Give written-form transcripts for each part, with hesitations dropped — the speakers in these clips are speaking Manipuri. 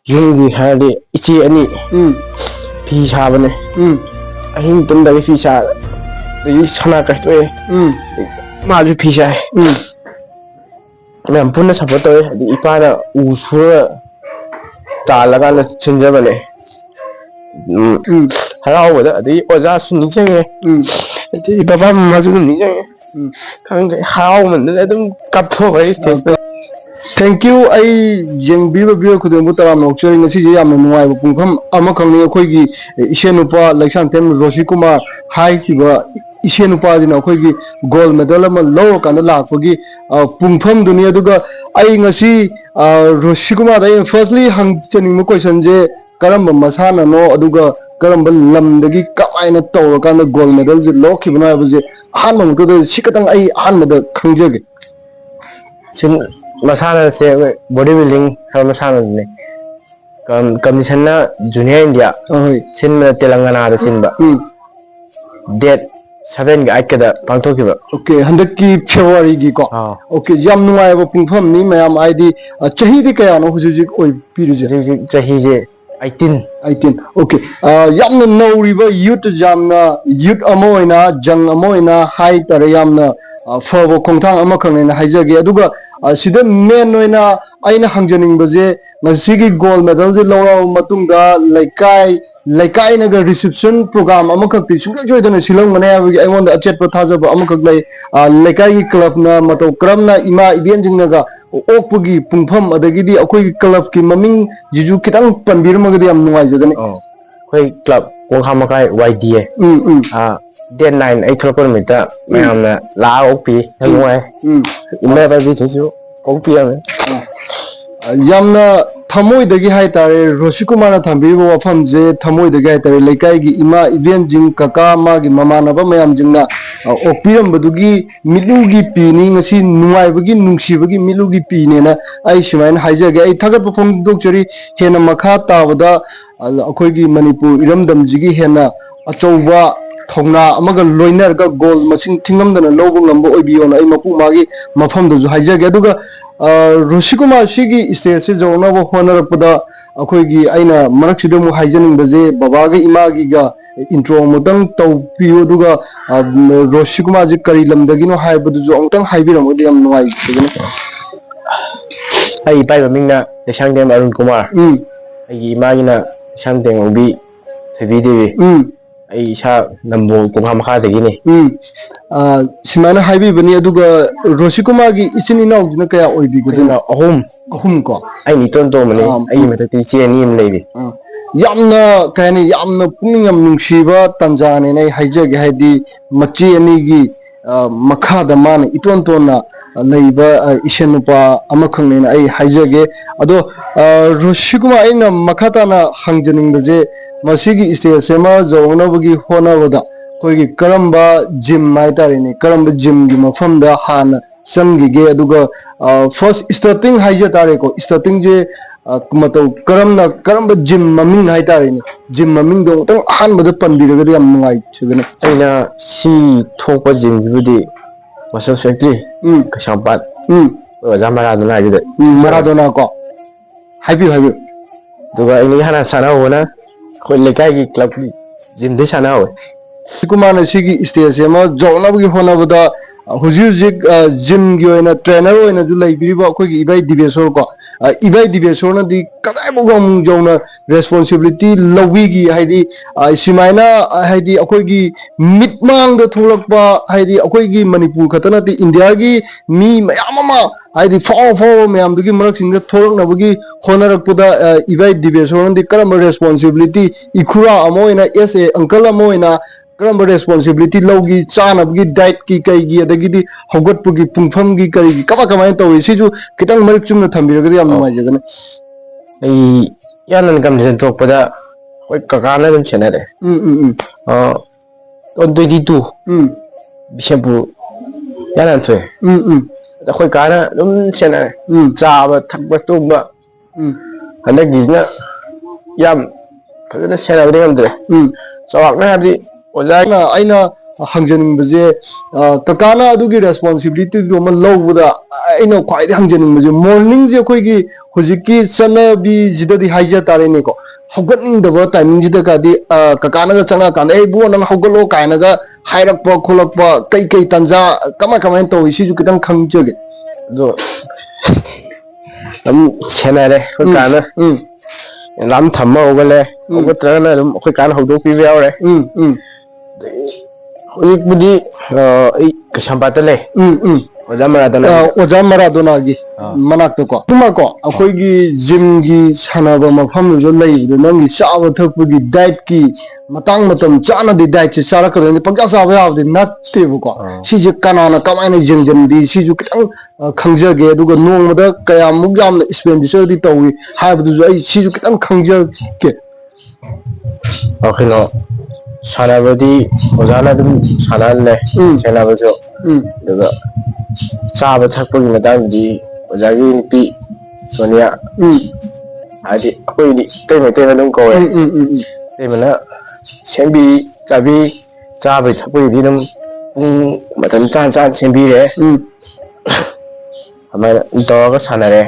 ꯌꯨꯝꯒꯤ ꯍꯥꯏꯔꯗꯤ ꯏꯆꯦ ꯑꯅꯤ ꯐꯤ ꯁꯥꯕꯅꯦ ꯑꯍꯤꯡ ꯇꯨꯝꯗꯕꯤ ꯐꯤ ꯁꯥ ꯑꯗꯒꯤ ꯁꯅꯥ ꯀꯥꯏꯊꯣꯛꯑꯦ ꯃꯥꯁꯨ ꯐꯤ ꯁꯥꯏ ꯃꯌꯥꯝ ꯄꯨꯟꯅ ꯁꯞꯄꯣꯔꯠ ꯇꯧꯋꯦ ꯑꯗꯩ ꯏꯄꯥꯅ ꯎ ꯁꯨꯔ ꯇꯥꯜꯂꯀꯥꯟꯗ ꯁꯤꯟꯖꯕꯅꯦ ꯍꯔꯥꯎꯕꯗ ꯑꯗꯒꯤ ꯑꯣꯖꯥꯁꯨ ꯅꯤꯡꯁꯤꯡꯉꯦ ꯑꯗꯩ ꯕꯕꯥ ꯃꯃꯥꯁꯨ ꯑꯗꯨꯝ ꯅꯤꯡꯁꯤꯡꯉꯦ ꯈꯪꯗꯦ ꯍꯔꯥꯎꯃꯟꯗꯅ ꯑꯗꯨꯝ ꯀꯞꯊꯣꯛꯈ꯭ꯔꯦ ꯁ꯭ꯇꯦꯖꯇ ꯊꯦꯡꯛ ꯌꯨ ꯑꯩ ꯌꯦꯡꯕꯤꯕ ꯚꯤडिꯑꯣ ꯈꯨꯗꯤꯡꯃꯛ ꯇꯔꯥꯝꯅ ꯑꯣꯛꯆꯔꯤ ꯉꯁꯤꯁꯦ ꯌꯥꯝꯅ ꯅꯨꯡꯉꯥꯏꯕ ꯄꯨꯡꯐꯝ ꯑꯃꯈꯛꯅꯤ ꯑꯩꯈꯣꯏꯒꯤ ꯏꯁꯦꯟꯅꯨꯄꯥ ꯂꯩꯁꯥꯡꯊꯦꯝ ꯔꯣꯁꯤꯀꯨꯃꯥꯔ ꯍꯥꯏꯈꯤꯕ ꯏꯁꯦꯟꯅꯨꯄꯥꯁꯤꯅ ꯑꯩꯈꯣꯏꯒꯤ ꯒꯣꯜ ꯃꯦꯗꯜ ꯑꯃ ꯂꯧꯔꯀꯥꯟꯗ ꯂꯥꯛꯄꯒꯤ ꯄꯨꯡꯐꯝꯗꯨꯅꯤ ꯑꯗꯨꯒ ꯑꯩ ꯉꯁꯤ ꯔꯣꯁꯤꯀꯨꯃꯥꯔꯗ ꯑꯩꯅ ꯐꯥꯔꯁꯂꯤ ꯍꯪꯖꯅꯤꯡꯕ ꯀꯣꯏꯁꯟꯁꯦ ꯀꯔꯝꯕ ꯃꯁꯥꯟꯅꯅꯣ ꯑꯗꯨꯒ ꯀꯔꯝꯕ ꯂꯝꯗꯒꯤ ꯀꯃꯥꯏꯅ ꯇꯧꯔꯀꯥꯟꯗ ꯒꯣꯜ ꯃꯦꯗꯜꯁꯦ ꯂꯧꯔꯛꯈꯤꯕꯅꯣ ꯍꯥꯏꯕꯁꯦ ꯑꯍꯥꯟꯕ ꯃꯛꯇꯗ ꯁꯤ ꯈꯛꯇꯪ ꯑꯩ ꯑꯍꯥꯟꯕꯗ ꯈꯪꯖꯒꯦ ꯃꯁꯥꯟꯅꯁꯦ ꯑꯩꯈꯣꯏ ꯕꯣꯗꯤ ꯕꯤꯜꯗꯤꯡ ꯍꯥꯏꯕ ꯃꯁꯥꯟꯅꯗꯨꯅꯦ ꯀꯝꯃꯤꯁꯟꯅ ꯖꯨꯅꯤꯌꯔ ꯏꯟꯗꯤꯌꯥ ꯑꯍꯣꯏ ꯁꯤꯟꯕ ꯇꯦꯂꯪꯒꯅꯥꯗ ꯁꯤꯟꯕ ꯗꯦꯠ 7ꯒ 8ꯀꯗ ꯄꯥꯡꯊꯣꯛꯈꯤꯕ ꯑꯣꯀꯦ ꯍꯟꯗꯛꯀꯤ ꯐꯦꯕꯋꯥꯔꯤꯒꯤꯀꯣ ꯑꯣꯀꯦ ꯌꯥꯝ ꯅꯨꯡꯉꯥꯏꯕ ꯄꯨꯡꯐꯝꯅꯤ ꯃꯌꯥꯝ ꯍꯥꯏꯗꯤ ꯆꯍꯤꯗꯤ ꯀꯌꯥꯅꯣ ꯍꯧꯖꯤꯛ ꯍꯧꯖꯤꯛ ꯑꯣꯏꯕꯤꯔꯤꯁꯦ ꯍꯧꯖꯤꯛ ꯆꯍꯤꯁꯦ 18 ꯑꯣꯀꯦ ꯌꯥꯝꯅ ꯅꯧꯔꯤꯕ ꯌꯨꯠ ꯌꯥꯝꯅ ꯌꯨꯠ ꯑꯃ ꯑꯣꯏꯅ ꯖꯪ ꯑꯃ ꯑꯣꯏꯅ ꯍꯥꯏꯇꯥꯔꯦ ꯌꯥꯝꯅ ꯐꯕ ꯈꯣꯡꯊꯥꯡ ꯑꯃꯈꯛꯅꯦꯅ ꯍꯥꯏꯖꯒꯦ ꯑꯗꯨꯒ ꯁꯤꯗ ꯃꯦꯟ ꯑꯣꯏꯅ ꯑꯩꯅ ꯍꯪꯖꯅꯤꯡꯕꯁꯦ ꯉꯁꯤꯒꯤ ꯒꯣꯜ ꯃꯦꯗꯜꯁꯦ ꯂꯧꯔꯕ ꯃꯇꯨꯡꯗ ꯂꯩꯀꯥꯏꯅꯒ ꯔꯤꯁꯤꯞꯁꯟ ꯄ꯭ꯔꯣꯒ꯭ꯔꯥꯝ ꯑꯃꯈꯛꯇꯤ ꯁꯨꯡꯁꯣꯏ ꯁꯣꯏꯗꯅ ꯁꯤꯜꯂꯝꯒꯅꯤ ꯍꯥꯏꯕꯒꯤ ꯑꯩꯉꯣꯟꯗ ꯑꯆꯦꯠꯄ ꯊꯥꯖꯕ ꯑꯃꯈꯛ ꯂꯩ ꯂꯩꯀꯥꯏꯒꯤ ꯀ꯭ꯂꯕꯅ ꯃꯇꯧ ꯀꯔꯝꯅ ꯏꯃꯥ ꯏꯕꯦꯟꯁꯤꯡꯅꯒ ꯑꯣꯛꯄꯒꯤ ꯄꯨꯡꯐꯝ ꯑꯗꯒꯤꯗꯤ ꯑꯩꯈꯣꯏꯒꯤ ꯀ꯭ꯂꯕꯀꯤ ꯃꯃꯤꯡꯁꯤꯁꯨ ꯈꯤꯇꯪ ꯄꯟꯕꯤꯔꯝꯃꯒꯗꯤ ꯌꯥꯝ ꯅꯨꯡꯉꯥꯏꯖꯒꯅꯤ ꯑꯩꯈꯣꯏ ꯀ꯭ꯂꯕ ꯀꯣꯡꯈꯥ ꯃꯈꯥꯏ YDA ꯗꯦꯠ 9 ꯑꯩ ꯊꯣꯛꯂꯛꯄ ꯅꯨꯃꯤꯠꯇ ꯃꯌꯥꯝꯅ ꯂꯥꯛꯑ ꯑꯣꯛꯄꯤ ꯌꯥꯝ ꯅꯨꯡꯉꯥꯏ ꯏꯃꯥ ꯏꯕꯦꯟꯁꯤꯡꯁꯨ ꯑꯣꯛꯄꯤꯔꯝꯃꯦ ꯌꯥꯝꯅ ꯊꯃꯣꯏꯗꯒꯤ ꯍꯥꯏꯇꯥꯔꯦ ꯔꯣꯁꯤꯀꯨꯃꯥꯔꯅ ꯊꯝꯕꯤꯔꯤꯕ ꯋꯥꯐꯝꯁꯦ ꯊꯃꯣꯏꯗꯒꯤ ꯍꯥꯏꯇꯥꯔꯦ ꯂꯩꯀꯥꯏꯒꯤ ꯏꯃꯥ ꯏꯕꯦꯟꯁꯤꯡ ꯀꯀꯥ ꯃꯥꯒꯤ ꯃꯃꯥꯟꯅꯕ ꯃꯌꯥꯝꯁꯤꯡꯅ ꯑꯣꯛꯄꯤꯔꯝꯕꯗꯨꯒꯤ ꯃꯤꯠꯂꯨꯒꯤ ꯄꯤꯅꯤ ꯉꯁꯤ ꯅꯨꯡꯉꯥꯏꯕꯒꯤ ꯅꯨꯡꯁꯤꯕꯒꯤ ꯃꯤꯠꯂꯨꯒꯤ ꯄꯤꯅꯦꯅ ꯑꯩ ꯁꯨꯃꯥꯏꯅ ꯍꯥꯏꯖꯒꯦ ꯑꯩ ꯊꯥꯒꯠꯄ ꯐꯣꯡꯗꯣꯛꯆꯔꯤ ꯍꯦꯟꯅ ꯃꯈꯥ ꯇꯥꯕꯗ ꯑꯩꯈꯣꯏꯒꯤ ꯃꯅꯤꯄꯨꯔ ꯏꯔꯝꯗꯝꯁꯤꯒꯤ ꯍꯦꯟꯅ ꯑꯆꯧꯕ ꯊꯧꯅꯥ ꯑꯃꯒ ꯂꯣꯏꯅꯔꯒ ꯒꯣꯜ ꯃꯁꯤꯡ ꯊꯤꯡꯉꯝꯗꯅ ꯂꯧꯕ ꯉꯝꯕ ꯑꯣꯏꯕꯤꯌꯣꯅ ꯑꯩ ꯃꯄꯨ ꯃꯥꯒꯤ ꯃꯐꯝꯗꯨꯁꯨ ꯍꯥꯏꯖꯒꯦ ꯑꯗꯨꯒ ꯔꯣꯁꯤꯀꯨꯃꯥꯔ ꯁꯤꯒꯤ ꯁ꯭ꯇꯦꯖꯁꯤ ꯌꯧꯅꯕ ꯍꯣꯠꯅꯔꯛꯄꯗ ꯑꯩꯈꯣꯏꯒꯤ ꯑꯩꯅ ꯃꯔꯛꯁꯤꯗ ꯑꯃꯨꯛ ꯍꯥꯏꯖꯅꯤꯡꯕꯁꯦ ꯕꯕꯥꯒ ꯏꯃꯥꯒꯤꯒ ꯏꯟꯇ꯭ꯔꯣ ꯑꯃꯨꯛꯇꯪ ꯇꯧꯕꯤꯌꯨ ꯑꯗꯨꯒ ꯔꯣꯁꯤꯀꯨꯃꯥꯔꯁꯤ ꯀꯔꯤ ꯂꯝꯗꯒꯤꯅꯣ ꯍꯥꯏꯕꯗꯨꯁꯨ ꯑꯃꯨꯛꯇꯪ ꯍꯥꯏꯕꯤꯔꯝꯃꯒꯗꯤ ꯌꯥꯝ ꯅꯨꯡꯉꯥꯏꯖꯒꯅꯤ ꯑꯩ ꯏꯄꯥꯒꯤ ꯃꯃꯤꯡꯅ ꯂꯩꯁꯥꯡꯊꯦꯝ ꯑꯔꯨꯟ ꯀꯨꯃꯥꯔ ꯑꯩꯒꯤ ꯏꯃꯥꯒꯤꯅ ꯂꯩꯁꯥꯡꯊꯦꯝ ꯉꯧꯕꯤ ꯊꯣꯏꯕꯤ ꯗꯦꯕꯤ ꯑꯩ ꯏꯁꯥ ꯅꯝꯕꯣꯜ ꯀꯣꯡꯈꯥ ꯃꯈꯥꯗꯒꯤꯅꯤ ꯁꯨꯃꯥꯏꯅ ꯍꯥꯏꯕꯤꯕꯅꯤ ꯑꯗꯨꯒ ꯔꯣꯁꯤꯀꯨꯃꯥꯔꯒꯤ ꯏꯆꯤꯟ ꯏꯅꯥꯎꯁꯤꯅ ꯀꯌꯥ ꯑꯣꯏꯕꯤꯒꯗꯣꯏꯅꯣ ꯑꯍꯨꯝ ꯀꯣ ꯑꯩꯅ ꯏꯇꯣꯟ ꯇꯣꯝꯕꯅꯤ ꯑꯩꯒꯤ ꯃꯊꯛꯇ ꯏꯆꯦ ꯑꯅꯤ ꯑꯃ ꯂꯩꯔꯤ ꯌꯥꯝꯅ ꯀꯩ ꯍꯥꯏꯅꯤ ꯌꯥꯝꯅ ꯄꯨꯛꯅꯤꯡ ꯌꯥꯝ ꯅꯨꯡꯁꯤꯕ ꯇꯥꯟꯖꯥꯅꯦꯅ ꯑꯩ ꯍꯥꯏꯖꯒꯦ ꯍꯥꯏꯗꯤ ꯃꯆꯦ ꯑꯅꯤꯒꯤ ꯃꯈꯥꯗ ꯃꯥꯅ ꯏꯇꯣꯟ ꯇꯣꯟꯅ ꯂꯩꯕ ꯏꯁꯦꯟ ꯅꯨꯄꯥ ꯑꯃꯈꯛꯅꯦꯅ ꯑꯩ ꯍꯥꯏꯖꯒꯦ ꯑꯗꯣ ꯔꯣꯁꯤꯀꯨꯃꯥꯔ ꯑꯩꯅ ꯃꯈꯥ ꯇꯥꯅ ꯍꯪꯖꯅꯤꯡꯕꯁꯦ ꯃꯁꯤꯒꯤ ꯁ꯭ꯇꯦꯖ ꯑꯃ ꯌꯧꯅꯕꯒꯤ ꯍꯣꯠꯅꯕꯗ ꯑꯩꯈꯣꯏꯒꯤ ꯀꯔꯝꯕ ꯖꯤꯝ ꯍꯥꯏꯇꯥꯔꯦꯅꯦ ꯀꯔꯝꯕ ꯖꯤꯝꯒꯤ ꯃꯐꯝꯗ ꯍꯥꯟꯅ ꯆꯪꯈꯤꯒꯦ ꯑꯗꯨꯒ ꯐꯥꯔꯁ ꯁ꯭ꯇꯥꯔꯇꯤꯡ ꯍꯥꯏꯖ ꯇꯥꯔꯦꯀꯣ ꯁ꯭ꯇꯥꯔꯇꯤꯡꯁꯦ ꯃꯇꯧ ꯀꯔꯝꯕ ꯖꯤꯝ ꯃꯃꯤꯡ ꯍꯥꯏꯇꯥꯔꯦꯅꯦ ꯖꯤꯝ ꯃꯃꯤꯡꯗꯣ ꯑꯃꯨꯛꯇꯪ ꯑꯍꯥꯟꯕꯗ ꯄꯟꯕꯤꯔꯒꯗꯤ ꯌꯥꯝ ꯅꯨꯡꯉꯥꯏꯖꯒꯅꯤ ꯑꯩꯅ ꯁꯤ ꯊꯣꯛꯄ ꯖꯤꯝꯁꯤꯕꯨꯗꯤ ꯃꯁꯜ ꯐꯦꯛꯇ꯭ꯔꯤ ꯀꯩꯁꯥꯝꯄꯥꯠ ꯑꯣꯖꯥ ꯃꯔꯥꯗꯣꯅ ꯍꯥꯏꯗꯨꯗ ꯃꯔꯥꯗꯣꯅ ꯀꯣ ꯍꯥꯏꯕꯤꯌꯨ ꯑꯗꯨꯒ ꯑꯩꯅ ꯍꯥꯟꯅ ꯁꯥꯟꯅꯍꯧꯕꯅ ꯑꯩꯈꯣꯏ ꯂꯩꯀꯥꯏꯒꯤ ꯀ꯭ꯂꯕꯀꯤ ꯖꯤꯝꯗ ꯁꯥꯟꯅꯍꯧꯋꯦ ꯔꯣꯁꯤꯀꯨꯃꯥꯔꯅ ꯁꯤꯒꯤ ꯁ꯭ꯇꯦꯖ ꯑꯃ ꯌꯧꯅꯕꯒꯤ ꯍꯣꯠꯅꯕꯗ ꯍꯧꯖꯤꯛ ꯖꯤꯝꯒꯤ ꯑꯣꯏꯅ ꯇ꯭ꯔꯦꯅꯔ ꯑꯣꯏꯅꯁꯨ ꯂꯩꯕꯤꯔꯤꯕ ꯑꯩꯈꯣꯏꯒꯤ ꯏꯕꯥꯏ ꯗꯤꯕꯦꯁꯣꯔ ꯀꯣ ꯏꯕꯥꯏ ꯗꯤꯕꯦꯁꯣꯔꯅꯗꯤ ꯀꯗꯥꯏꯐꯥꯎꯕ ꯑꯃꯨꯛ ꯌꯧꯅ ꯔꯦꯁꯄꯣꯟꯁꯤꯕꯤꯂꯤꯇꯤ ꯂꯧꯕꯤꯈꯤ ꯍꯥꯏꯗꯤ ꯁꯨꯃꯥꯏꯅ ꯍꯥꯏꯗꯤ ꯑꯩꯈꯣꯏꯒꯤ ꯃꯤꯠꯃꯥꯡꯗ ꯊꯣꯛꯂꯛꯄ ꯍꯥꯏꯗꯤ ꯑꯩꯈꯣꯏꯒꯤ ꯃꯅꯤꯄꯨꯔ ꯈꯛꯇ ꯅꯠꯇꯦ ꯏꯟꯗꯤꯌꯥꯒꯤ ꯃꯤ ꯃꯌꯥꯝ ꯑꯃ ꯍꯥꯏꯗꯤ ꯐꯥꯎꯕ ꯃꯌꯥꯝꯗꯨꯒꯤ ꯃꯔꯛꯁꯤꯡꯗ ꯊꯣꯛꯂꯛꯅꯕꯒꯤ ꯍꯣꯠꯅꯔꯛꯄꯗ ꯏꯕꯥꯏ ꯗꯤꯕꯦꯁꯣꯔꯅꯗꯤ ꯀꯔꯝꯕ ꯔꯦꯁꯄꯣꯟꯁꯤꯕꯤꯂꯤꯇꯤ ꯏꯈꯨꯔꯥ ꯑꯃ ꯑꯣꯏꯅ ꯑꯪꯀꯜ ꯑꯃ ꯑꯣꯏꯅ ꯀꯔꯝꯕ ꯔꯦꯁꯄꯣꯟꯁꯤꯕꯤꯂꯤꯇꯤ ꯂꯧꯈꯤ ꯆꯥꯅꯕꯒꯤ ꯗꯥꯏꯠꯀꯤ ꯀꯩꯒꯤ ꯑꯗꯒꯤꯗꯤ ꯍꯧꯒꯠꯄꯒꯤ ꯄꯨꯡꯐꯝꯒꯤ ꯀꯔꯤꯒꯤ ꯀꯃꯥꯏꯅ ꯇꯧꯏ ꯁꯤꯁꯨ ꯈꯤꯇꯪ ꯃꯔꯤꯛ ꯆꯨꯝꯅ ꯊꯝꯕꯤꯔꯒꯗꯤ ꯌꯥꯝ ꯅꯨꯡꯉꯥꯏꯖꯒꯅꯤ ꯑꯩ ꯏꯌꯥꯟ ꯀꯝꯄꯤꯇꯤꯁꯟ ꯊꯣꯛꯄꯗ ꯑꯩꯈꯣꯏ ꯀꯀꯥꯅ ꯑꯗꯨꯝ ꯁꯦꯟꯅꯔꯦ 22 ꯕꯤꯁꯦꯝꯄꯨꯔ ꯌꯥꯅꯊꯣꯏ ꯑꯩꯈꯣꯏ ꯀꯥꯅ ꯑꯗꯨꯝ ꯁꯦꯟꯅꯔꯦ ꯆꯥꯕ ꯊꯛꯄ ꯇꯨꯝꯕ ꯍꯟꯗꯛꯀꯤꯁꯤꯅ ꯌꯥꯝ ꯐꯖꯅ ꯁꯦꯟꯅꯕꯗꯤ ꯉꯝꯗ꯭ꯔꯦ ꯆꯥꯎꯔꯥꯛꯅ ꯍꯥꯏꯕꯗꯤ ꯑꯣꯖꯥ ꯑꯩꯅ ꯍꯪꯖꯅꯤꯡꯕꯁꯦ ꯀꯀꯥꯅ ꯑꯗꯨꯒꯤ ꯔꯦꯁꯄꯣꯟꯁꯤꯕꯤꯂꯤꯇꯤꯗꯨ ꯑꯃ ꯂꯧꯕꯗ ꯑꯩꯅ ꯈ꯭ꯋꯥꯏꯗꯒꯤ ꯍꯪꯖꯅꯤꯡꯕꯁꯦ ꯃꯣꯔꯅꯤꯡꯁꯦ ꯑꯩꯈꯣꯏꯒꯤ ꯍꯧꯖꯤꯛꯀꯤ ꯆꯠꯅꯕꯤꯁꯤꯗꯗꯤ ꯍꯥꯏꯖ ꯇꯥꯔꯦꯅꯦꯀꯣ ꯍꯧꯒꯠꯅꯤꯡꯗꯕ ꯇꯥꯏꯃꯤꯡꯁꯤꯗꯒꯗꯤ ꯀꯀꯥꯅꯒ ꯆꯪꯉꯛꯀꯥꯟꯗ ꯑꯩ ꯕꯨꯡꯉꯣ ꯅꯪ ꯍꯧꯒꯠꯂꯣ ꯀꯥꯏꯅꯒ ꯍꯥꯏꯔꯛꯄ ꯈꯣꯠꯂꯛꯄ ꯀꯩ ꯇꯥꯟꯖꯥ ꯀꯃꯥꯏꯅ ꯇꯧꯏ ꯁꯤꯁꯨ khitang ꯈꯪꯖꯒꯦ ꯑꯗꯣ ꯑꯗꯨꯝ ꯁꯦꯟꯅꯔꯦ ꯑꯩꯈꯣꯏ ꯀꯥꯅ ꯑꯦꯂꯥꯝ ꯊꯝꯃ ꯍꯧꯒꯠꯂꯦ ꯍꯧꯒꯠꯇ꯭ꯔꯒꯅ ꯑꯗꯨꯝ ꯑꯩꯈꯣꯏ ꯀꯥꯅ ꯍꯧꯗꯣꯛꯄꯤꯕ ꯌꯥꯎꯔꯦ ꯍꯧꯖꯤꯛꯄꯨꯗꯤ ꯑꯩ ꯀꯩꯁꯥꯝꯄꯥꯠꯇ ꯂꯩ ꯑꯣꯖꯥ ꯃꯔꯥꯗꯣꯅꯥꯒꯤꯗ ꯑꯣꯖꯥ ꯃꯔꯥꯗꯣꯅꯥꯒꯤ ꯃꯅꯥꯛꯇꯀꯣ ꯑꯗꯨꯃꯀꯣ ꯑꯩꯈꯣꯏꯒꯤ ꯖꯤꯝꯒꯤ ꯁꯥꯟꯅꯕ ꯃꯐꯝꯗꯨꯗ ꯂꯩꯕꯗꯣ ꯅꯪꯒꯤ ꯆꯥꯕ ꯊꯛꯄꯒꯤ ꯗꯥꯏꯠꯀꯤ ꯃꯇꯥꯡ ꯃꯇꯝ ꯆꯥꯅꯗꯤ ꯗꯥꯏꯠꯁꯦ ꯆꯥꯔꯛꯀꯗꯣꯏꯅꯤ ꯄꯪꯆꯥ ꯆꯥꯕ ꯌꯥꯕꯗꯤ ꯅꯠꯇꯦꯕꯀꯣ ꯁꯤꯁꯦ ꯀꯅꯥꯅ ꯀꯃꯥꯏꯅ ꯌꯦꯡꯁꯤꯟꯕꯤ ꯁꯤꯁꯨ khitang ꯈꯪꯖꯒꯦ ꯑꯗꯨꯒ ꯅꯣꯡꯃꯗ ꯀꯌꯥꯃꯨꯛ ꯌꯥꯝꯅ ꯑꯦꯛꯁꯄꯦꯟꯗꯤꯆꯔꯗꯤ ꯇꯧꯏ ꯍꯥꯏꯕꯗꯨꯁꯨ ꯑꯩ ꯁꯤꯁꯨ khitang ꯈꯪꯖꯒꯦ ꯀꯩꯅꯣ ꯁꯥꯟꯅꯕꯗꯤ ꯑꯣꯖꯥꯅ ꯑꯗꯨꯝ ꯁꯥꯟꯅꯍꯜꯂꯦ ꯁꯦꯟꯅꯕꯁꯨ ꯑꯗꯨꯒ ꯆꯥꯕ ꯊꯛꯄꯒꯤ ꯃꯇꯥꯡꯗꯗꯤ ꯑꯣꯖꯥꯒꯤ ꯅꯨꯄꯤ ꯁꯣꯅꯤꯌꯥ ꯍꯥꯏꯗꯤ ꯑꯩꯈꯣꯏꯗꯤ ꯏꯇꯩꯃ ꯑꯗꯨꯝ ꯀꯧꯋꯦ ꯏꯇꯩꯃꯅ ꯁꯦꯝꯕꯤ ꯆꯥꯕꯤ ꯆꯥꯕꯩ ꯊꯛꯄꯒꯤꯗꯤ ꯑꯗꯨꯝ ꯄꯨꯡ ꯃꯇꯝ ꯆꯥꯅ ꯁꯦꯝꯕꯤꯔꯦ ꯑꯗꯨꯃꯥꯏꯅ ꯇꯧꯔꯒ ꯁꯥꯟꯅꯔꯦ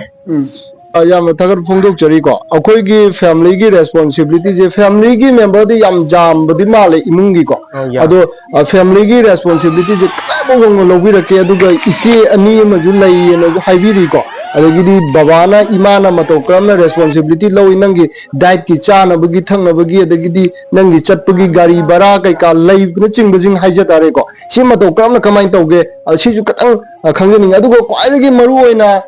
ꯌꯥꯝꯅ ꯊꯥꯒꯠ ꯐꯣꯡꯗꯣꯛꯆꯔꯤꯀꯣ ꯑꯩꯈꯣꯏꯒꯤ ꯐꯦꯃꯤꯂꯤꯒꯤ ꯔꯦꯁꯄꯣꯟꯁꯤꯕꯤꯂꯤꯇꯤꯁꯦ ꯐꯦꯃꯤꯂꯤꯒꯤ ꯃꯦꯝꯕꯔꯗꯤ ꯌꯥꯝ ꯌꯥꯝꯕꯗꯤ ꯃꯥꯜꯂꯦ ꯏꯃꯨꯡꯒꯤꯀꯣ ꯑꯗꯣ ꯐꯦꯃꯤꯂꯤꯒꯤ ꯔꯦꯁꯄꯣꯟꯁꯤꯕꯤꯂꯤꯇꯤꯁꯦ ꯀꯗꯥꯏꯐꯥꯎ ꯌꯧꯅ ꯂꯧꯕꯤꯔꯛꯀꯦ ꯑꯗꯨꯒ ꯏꯆꯦ ꯑꯅꯤ ꯑꯃꯁꯨ ꯂꯩꯌꯦꯅꯁꯨ ꯍꯥꯏꯕꯤꯔꯤꯀꯣ ꯑꯗꯒꯤꯗꯤ ꯕꯕꯥꯅ ꯏꯃꯥꯅ ꯃꯇꯧ ꯀꯔꯝꯅ ꯔꯦꯁꯄꯣꯟꯁꯤꯕꯤꯂꯤꯇꯤ ꯂꯧꯏ ꯅꯪꯒꯤ ꯗꯥꯏꯠꯀꯤ ꯆꯥꯅꯕꯒꯤ ꯊꯛꯅꯕꯒꯤ ꯑꯗꯒꯤꯗꯤ ꯅꯪꯒꯤ ꯆꯠꯄꯒꯤ ꯒꯥꯔꯤ ꯚꯔꯥ ꯀꯩꯀꯥ ꯂꯩꯕꯅꯆꯤꯡꯕꯁꯤꯡ ꯍꯥꯏꯖ ꯇꯥꯔꯦꯀꯣ ꯁꯤ ꯃꯇꯧ ꯀꯃꯥꯏꯅ ꯇꯧꯒꯦ ꯁꯤꯁꯨ khitang ꯈꯪꯖꯅꯤꯡꯉꯤ ꯑꯗꯨꯒ ꯈ꯭ꯋꯥꯏꯗꯒꯤ ꯃꯔꯨꯑꯣꯏꯅ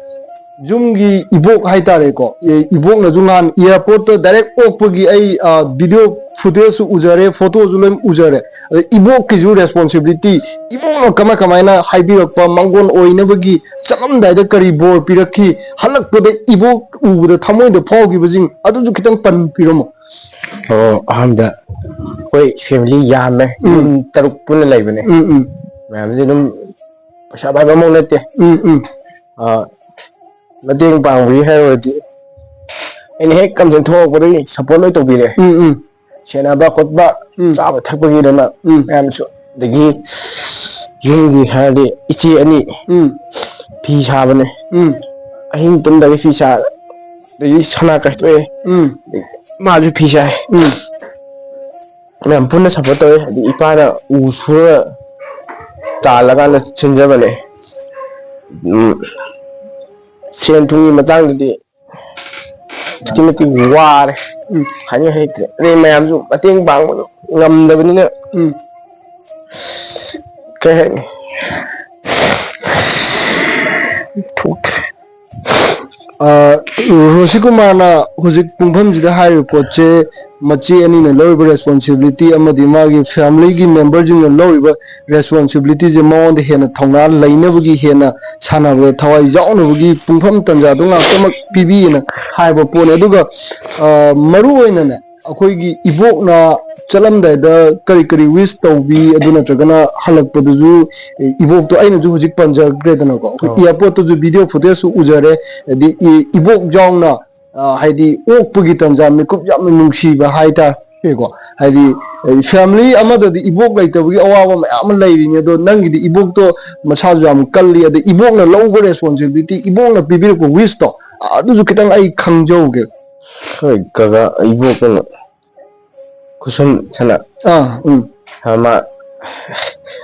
ꯌꯨꯝꯒꯤ ꯏꯕꯣꯛ ꯍꯥꯏꯇꯥꯔꯦꯀꯣ ꯏꯕꯣꯛꯅꯁꯨ ꯅꯍꯥꯟ ꯏꯌꯥꯔꯄꯣꯔꯠꯇ ꯗꯥꯏꯔꯦꯛ ꯑꯣꯛꯄꯒꯤ ꯑꯩ ꯚꯤꯗꯤꯑꯣ ꯐꯨꯇꯦꯖꯁꯨ ꯎꯖꯔꯦ ꯐꯣꯇꯣꯁꯨ ꯂꯣꯏ ꯎꯖꯔꯦ ꯑꯗ ꯏꯕꯣꯛꯀꯤꯁꯨ ꯔꯦꯁꯄꯣꯟꯁꯤꯕꯤꯂꯤꯇꯤ ꯏꯕꯣꯛꯅ ꯀꯃꯥꯏꯅ ꯍꯥꯏꯕꯤꯔꯛꯄ ꯃꯥꯡꯒꯣꯟ ꯑꯣꯏꯅꯕꯒꯤ ꯆꯠꯂꯝꯗꯥꯏꯗ ꯀꯔꯤ ꯕꯣꯔ ꯄꯤꯔꯛꯈꯤ ꯍꯜꯂꯛꯄꯗ ꯏꯕꯣꯛ ꯎꯕꯗ ꯊꯃꯣꯏꯗ ꯐꯥꯎꯈꯤꯕꯁꯤꯡ ꯑꯗꯨꯁꯨ khitang ꯄꯟꯕꯤꯔꯝꯃꯣ ꯑꯍꯥꯟꯕꯗ ꯑꯩꯈꯣꯏ ꯐꯦꯃꯤꯂꯤ ꯌꯥꯝꯃꯦ ꯌꯨꯝ 6 ꯄꯨꯟꯅ ꯂꯩꯕꯅꯦ ꯃꯌꯥꯝꯁꯦ ꯑꯗꯨꯝ ꯄꯩꯁꯥ ꯄꯥꯏꯕ ꯑꯃꯧ ꯅꯠꯇꯦ ꯃꯇꯦꯡ ꯄꯥꯡꯕꯒꯤ ꯍꯥꯏꯔꯨꯔꯗꯤ ꯑꯩꯅ ꯍꯦꯛ ꯀꯝꯄ꯭ꯂꯦꯟ ꯊꯣꯛꯂꯛꯄꯗꯒꯤ ꯁꯞꯄꯣꯔꯠ ꯂꯣꯏ ꯇꯧꯕꯤꯔꯦ ꯁꯦꯟꯅꯕ ꯈꯣꯠꯄ ꯆꯥꯕ ꯊꯛꯄꯒꯤꯗꯃꯛ ꯃꯌꯥꯝꯁꯨ ꯑꯗꯒꯤ ꯌꯨꯝꯒꯤ ꯍꯥꯏꯔꯗꯤ ꯏꯆꯦ ꯑꯅꯤ ꯐꯤ ꯁꯥꯕꯅꯦ ꯑꯍꯤꯡ ꯇꯨꯝꯗꯕꯤ ꯐꯤ ꯁꯥ ꯑꯗꯒꯤ ꯁꯅꯥ ꯀꯥꯏꯊꯣꯛꯑꯦ ꯃꯥꯁꯨ ꯐꯤ ꯁꯥꯏ ꯃꯌꯥꯝ ꯄꯨꯟꯅ ꯁꯞꯄꯣꯔꯠ ꯇꯧꯋꯦ ꯑꯗꯒꯤ ꯏꯄꯥꯅ ꯎ ꯁꯨꯔ ꯇꯥꯜꯂꯀꯥꯟꯗ ꯁꯤꯟꯖꯕꯅꯦ ꯁꯦꯟ ꯊꯨꯝꯒꯤ ꯃꯇꯥꯡꯗꯗꯤ ꯑꯗꯨꯛꯀꯤ ꯃꯇꯤꯛ ꯋꯥꯔꯦ ꯍꯥꯏꯅꯤꯡ ꯍꯩꯇ꯭ꯔꯦ ꯑꯗꯩ ꯃꯌꯥꯝꯁꯨ ꯃꯇꯦꯡ ꯄꯥꯡꯕꯗꯣ ꯉꯝꯗꯕꯅꯤꯅ ꯀꯩ ꯍꯥꯏꯅꯤ ꯔꯣꯁꯤꯀꯨꯃꯥꯔꯅ ꯍꯧꯖꯤꯛ ꯄꯨꯡꯐꯝꯁꯤꯗ ꯍꯥꯏꯔꯤꯕ ꯄꯣꯠꯁꯦ ꯃꯆꯦ ꯑꯅꯤꯅ ꯂꯧꯔꯤꯕ ꯔꯦꯁꯄꯣꯟꯁꯤꯕꯤꯂꯤꯇꯤ ꯑꯃꯗꯤ ꯃꯥꯒꯤ ꯐꯦꯃꯤꯂꯤꯒꯤ ꯃꯦꯝꯕꯔꯁꯤꯡꯅ ꯂꯧꯔꯤꯕ ꯔꯦꯁꯄꯣꯟꯁꯤꯕꯤꯂꯤꯇꯤꯁꯦ ꯃꯉꯣꯟꯗ ꯍꯦꯟꯅ ꯊꯧꯅꯥ ꯂꯩꯅꯕꯒꯤ ꯍꯦꯟꯅ ꯁꯥꯟꯅꯕꯗ ꯊꯋꯥꯏ ꯌꯥꯎꯅꯕꯒꯤ ꯄꯨꯡꯐꯝ ꯇꯟꯖꯥꯗꯣ ꯉꯥꯛꯇꯃꯛ ꯄꯤꯕꯤꯌꯦꯅ ꯍꯥꯏꯕ ꯄꯣꯠꯅꯤ ꯑꯗꯨꯒ ꯃꯔꯨ ꯑꯣꯏꯅꯅꯦ ꯑꯩꯈꯣꯏꯒꯤ ꯏꯕꯣꯛꯅ ꯆꯠꯂꯝꯗꯥꯏꯗ ꯀꯔꯤ ꯋꯤꯁ ꯇꯧꯕꯤ ꯑꯗꯨ ꯅꯠꯇ꯭ꯔꯒꯅ ꯍꯜꯂꯛꯄꯗꯨꯁꯨ ꯏꯕꯣꯛꯇꯣ ꯑꯩꯅꯁꯨ ꯍꯧꯖꯤꯛ ꯄꯟꯖꯈ꯭ꯔꯦꯗꯅꯀꯣ ꯑꯩꯈꯣꯏ ꯏꯌꯥꯔꯄꯣꯔꯠꯇꯁꯨ ꯚꯤꯗꯤꯑꯣ ꯐꯨꯇꯦꯖꯁꯨ ꯎꯖꯔꯦ ꯑꯗꯩ ꯏꯕꯣꯛ ꯌꯥꯎꯅ ꯍꯥꯏꯗꯤ ꯑꯣꯛꯄꯒꯤ ꯇꯟꯖꯥ ꯃꯤꯀꯨꯞ ꯌꯥꯝꯅ ꯅꯨꯡꯁꯤꯕ ꯍꯥꯏꯇꯥꯔꯦꯀꯣ ꯍꯥꯏꯗꯤ ꯐꯦꯃꯤꯂꯤ ꯑꯃꯗꯗꯤ ꯏꯕꯣꯛ ꯂꯩꯇꯕꯒꯤ ꯑꯋꯥꯕ ꯃꯌꯥꯝ ꯑꯃ ꯂꯩꯔꯤꯅꯤ ꯑꯗꯣ ꯅꯪꯒꯤꯗꯤ ꯏꯕꯣꯛꯇꯣ ꯃꯁꯥꯁꯨ ꯌꯥꯝ ꯀꯜꯂꯤ ꯑꯗꯩ ꯏꯕꯣꯛꯅ ꯂꯧꯕ ꯔꯦꯁꯄꯣꯟꯁꯤꯕꯤꯂꯤꯇꯤ ꯏꯕꯣꯛꯅ ꯄꯤꯕꯤꯔꯛꯄ ꯋꯤꯁꯇꯣ ꯑꯗꯨꯁꯨ khitang ꯑꯩ ꯈꯪꯖꯧꯒꯦ ꯍꯣꯏ ꯀꯀꯥ ꯏꯕꯣꯛꯀꯅ ꯈꯨꯁꯨꯝ ꯁꯅ ꯃꯥ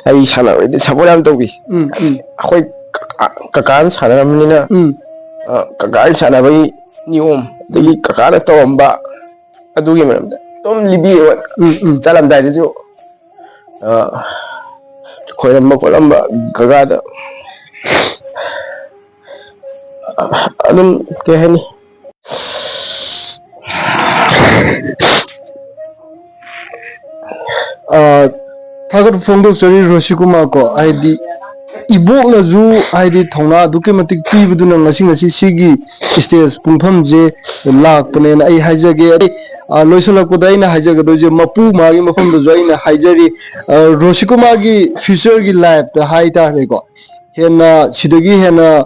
ꯑꯩ ꯁꯥꯟꯅꯕꯩꯗꯤ ꯁꯞꯄꯣꯔꯠ ꯌꯥꯝ ꯇꯧꯕꯤ ꯑꯩꯈꯣই ꯀꯀꯥꯅ ꯁꯥꯟꯅꯔꯝꯕꯅꯤꯅ ꯀꯀꯥꯒꯤ ꯁꯥꯟꯅꯕꯒꯤ ꯅꯤꯌꯣꯝ ꯑꯗꯒꯤ ꯀꯀꯥꯅ ꯇꯧꯔꯝꯕ ꯑꯗꯨꯒꯤ ꯃꯔꯝꯗ ꯑꯗꯨꯝ ꯂꯤꯕꯤꯌꯦꯕ ꯆꯠꯂꯝꯗꯥꯏꯗꯁꯨ ꯈꯣꯏꯔꯝꯕ ꯈꯣꯠꯂꯝꯕ ꯀꯀꯥꯗ ꯑꯗꯨꯝ ꯀꯩ ꯍꯥꯏꯅꯤ ꯊꯥꯒꯠ ꯐꯣꯡꯗꯣꯛꯆꯔꯤ ꯔꯣꯁꯤꯀꯨꯃꯥꯔ ꯀꯣ ꯍꯥꯏꯗꯤ ꯏꯕꯣꯛꯅꯁꯨ ꯍꯥꯏꯗꯤ ꯊꯧꯅꯥ ꯑꯗꯨꯛꯀꯤ ꯃꯇꯤꯛ ꯄꯤꯕꯗꯨꯅ ꯉꯁꯤ ꯁꯤꯒꯤ ꯏꯁꯇꯦꯖ ꯄꯨꯡꯐꯝꯁꯦ ꯂꯥꯛꯄꯅꯦꯅ ꯑꯩ ꯍꯥꯏꯖꯒꯦ ꯂꯣꯏꯁꯤꯜꯂꯛꯄꯗ ꯑꯩꯅ ꯍꯥꯏꯖꯒꯗꯣꯏꯁꯦ ꯃꯄꯨ ꯃꯥꯒꯤ ꯃꯐꯝꯗꯁꯨ ꯑꯩꯅ ꯍꯥꯏꯖꯔꯤ ꯔꯣꯁꯤꯀꯨꯃꯥꯔꯒꯤ ꯐ꯭ꯌꯨꯆꯔꯒꯤ ꯂꯥꯏꯐꯇ ꯍꯥꯏꯇꯥꯔꯦꯀꯣ ꯍꯦꯟꯅ ꯁꯤꯗꯒꯤ ꯍꯦꯟꯅ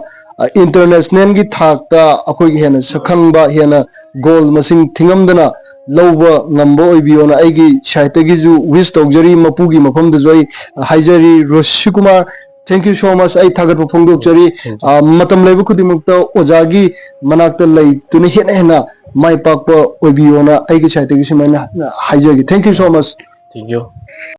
ꯏꯟꯇꯔꯅꯦꯁꯅꯦꯜꯒꯤ ꯊꯥꯛꯇ ꯑꯩꯈꯣꯏꯒꯤ ꯍꯦꯟꯅ ꯁꯛꯈꯪꯕ ꯍꯦꯟꯅ ꯒꯣꯜ ꯃꯁꯤꯡ ꯊꯤꯉꯝꯗꯅ ꯂꯧꯕ ꯉꯝꯕ ꯑꯣꯏꯕꯤꯌꯣꯅ ꯑꯩꯒꯤ ꯁꯥꯏꯠꯇꯒꯤꯁꯨ ꯋꯤꯁ ꯇꯧꯖꯔꯤ ꯃꯄꯨꯒꯤ ꯃꯐꯝꯗꯁꯨ ꯑꯩ ꯍꯥꯏꯖꯔꯤ ꯔꯣꯁꯤꯀꯨꯃꯥꯔ ꯊꯦꯡꯛ ꯌꯨ ꯁꯣ ꯃꯆ ꯑꯩ ꯊꯥꯒꯠꯄ ꯐꯣꯡꯗꯣꯛꯆꯔꯤ ꯃꯇꯝ ꯂꯩꯕ ꯈꯨꯗꯤꯡꯃꯛꯇ ꯑꯣꯖꯥꯒꯤ ꯃꯅꯥꯛꯇ ꯂꯩꯇꯨꯅ ꯍꯦꯟꯅ ꯃꯥꯏ ꯄꯥꯛꯄ ꯑꯣꯏꯕꯤꯌꯣꯅ ꯑꯩꯒꯤ ꯁꯥꯏꯠꯇꯒꯤ ꯁꯨꯃꯥꯏꯅ ꯍꯥꯏꯖꯒꯦ thank you so much Thank you.